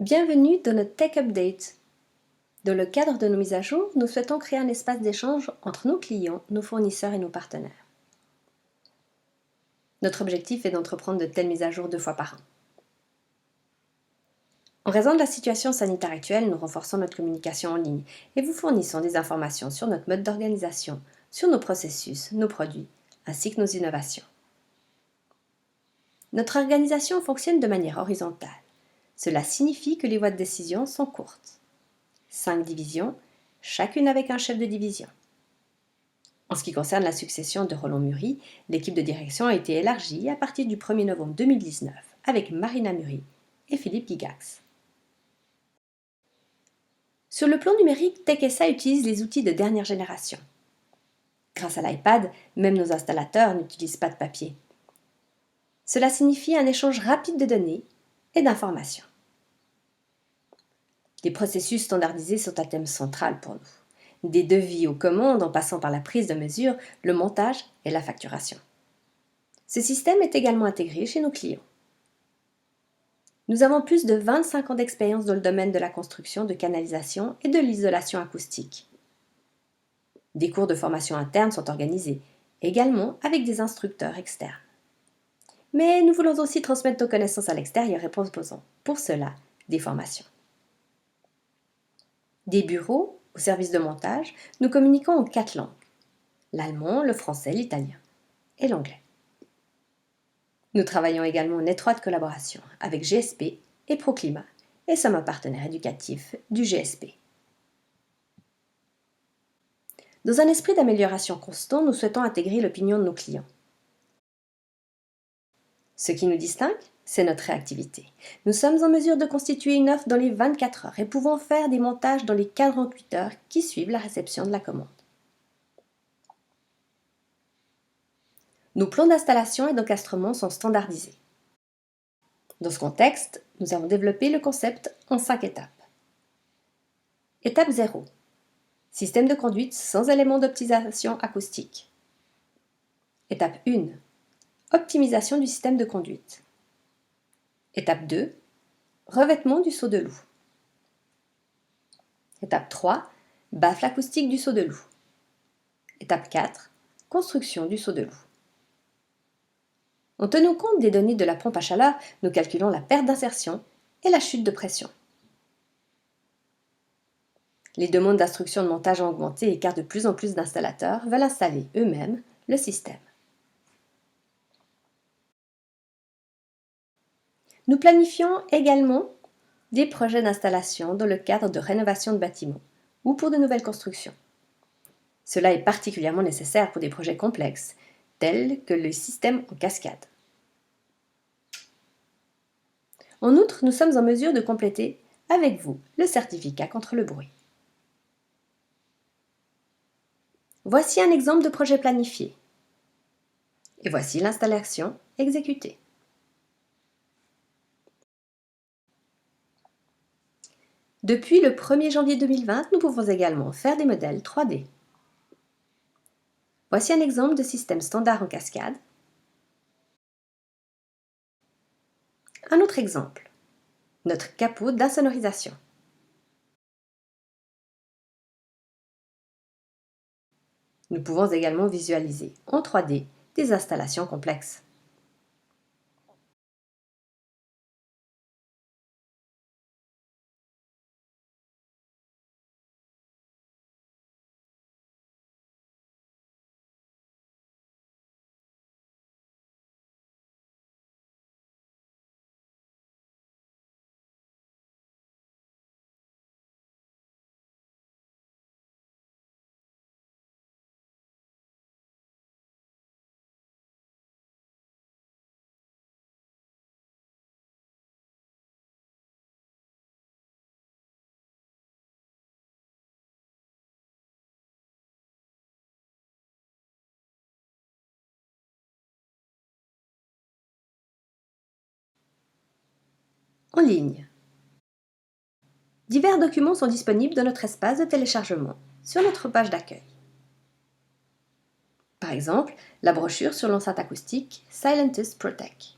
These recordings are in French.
Bienvenue dans notre Tech Update. Dans le cadre de nos mises à jour, nous souhaitons créer un espace d'échange entre nos clients, nos fournisseurs et nos partenaires. Notre objectif est d'entreprendre de telles mises à jour 2 fois par an. En raison de la situation sanitaire actuelle, nous renforçons notre communication en ligne et vous fournissons des informations sur notre mode d'organisation, sur nos processus, nos produits, ainsi que nos innovations. Notre organisation fonctionne de manière horizontale. Cela signifie que les voies de décision sont courtes. 5 divisions, chacune avec un chef de division. En ce qui concerne la succession de Roland Muri, l'équipe de direction a été élargie à partir du 1er novembre 2019 avec Marina Muri et Philippe Gigax. Sur le plan numérique, TechSA utilise les outils de dernière génération. Grâce à l'iPad, même nos installateurs n'utilisent pas de papier. Cela signifie un échange rapide de données et d'informations. Les processus standardisés sont un thème central pour nous. Des devis aux commandes en passant par la prise de mesure, le montage et la facturation. Ce système est également intégré chez nos clients. Nous avons plus de 25 ans d'expérience dans le domaine de la construction de canalisation et de l'isolation acoustique. Des cours de formation interne sont organisés, également avec des instructeurs externes. Mais nous voulons aussi transmettre nos connaissances à l'extérieur et proposons, pour cela, des formations. Des bureaux, au service de montage, nous communiquons en 4 langues. L'allemand, le français, l'italien et l'anglais. Nous travaillons également en étroite collaboration avec GSP et Proclimat et sommes un partenaire éducatif du GSP. Dans un esprit d'amélioration constant, nous souhaitons intégrer l'opinion de nos clients. Ce qui nous distingue, c'est notre réactivité. Nous sommes en mesure de constituer une offre dans les 24 heures et pouvons faire des montages dans les 48 heures qui suivent la réception de la commande. Nos plans d'installation et d'encastrement sont standardisés. Dans ce contexte, nous avons développé le concept en 5 étapes. Étape 0. Système de conduite sans éléments d'optimisation acoustique. Étape 1. Optimisation du système de conduite. Étape 2. Revêtement du seau de loup. Étape 3. Baffle acoustique du seau de loup. Étape 4. Construction du seau de loup. En tenant compte des données de la pompe à chaleur, nous calculons la perte d'insertion et la chute de pression. Les demandes d'instruction de montage ont augmenté car de plus en plus d'installateurs veulent installer eux-mêmes le système. Nous planifions également des projets d'installation dans le cadre de rénovation de bâtiments ou pour de nouvelles constructions. Cela est particulièrement nécessaire pour des projets complexes, tels que le système en cascade. En outre, nous sommes en mesure de compléter avec vous le certificat contre le bruit. Voici un exemple de projet planifié. Et voici l'installation exécutée. Depuis le 1er janvier 2020, nous pouvons également faire des modèles 3D. Voici un exemple de système standard en cascade. Un autre exemple, notre capot d'insonorisation. Nous pouvons également visualiser en 3D des installations complexes. En ligne. Divers documents sont disponibles dans notre espace de téléchargement sur notre page d'accueil. Par exemple, la brochure sur l'enceinte acoustique Silentus Protect.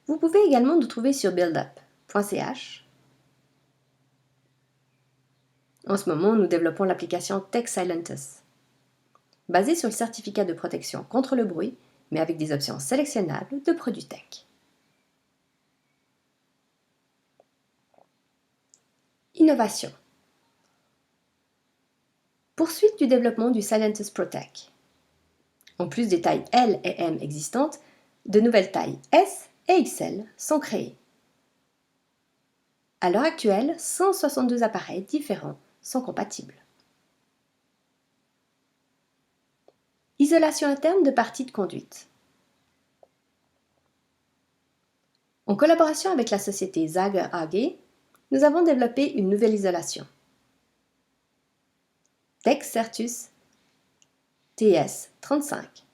Vous pouvez également nous trouver sur BuildUp, En ce moment, nous développons l'application Tech Silentus, basée sur le certificat de protection contre le bruit, mais avec des options sélectionnables de produits tech. Innovation. Poursuite du développement du Silentus Protect. En plus des tailles L et M existantes, de nouvelles tailles S et XL sont créées. À l'heure actuelle, 162 appareils différents sont compatibles. Isolation interne de parties de conduite. En collaboration avec la société Zager AG, nous avons développé une nouvelle isolation. Tech Certus TS35.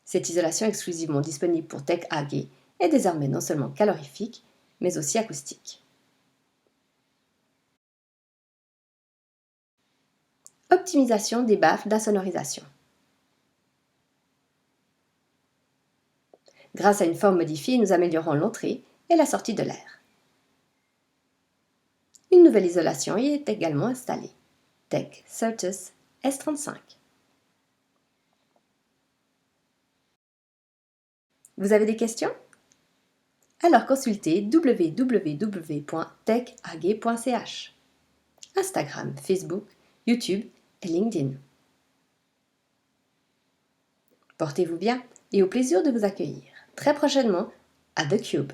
Cette isolation exclusivement disponible pour Tech AG est désormais non seulement calorifique, mais aussi acoustique. Optimisation des baffes d'insonorisation. Grâce à une forme modifiée, nous améliorons l'entrée et la sortie de l'air. Une nouvelle isolation y est également installée. Tech Certus S35. Vous avez des questions? Alors consultez www.techag.ch, Instagram, Facebook, YouTube et LinkedIn. Portez-vous bien et au plaisir de vous accueillir très prochainement à The Cube.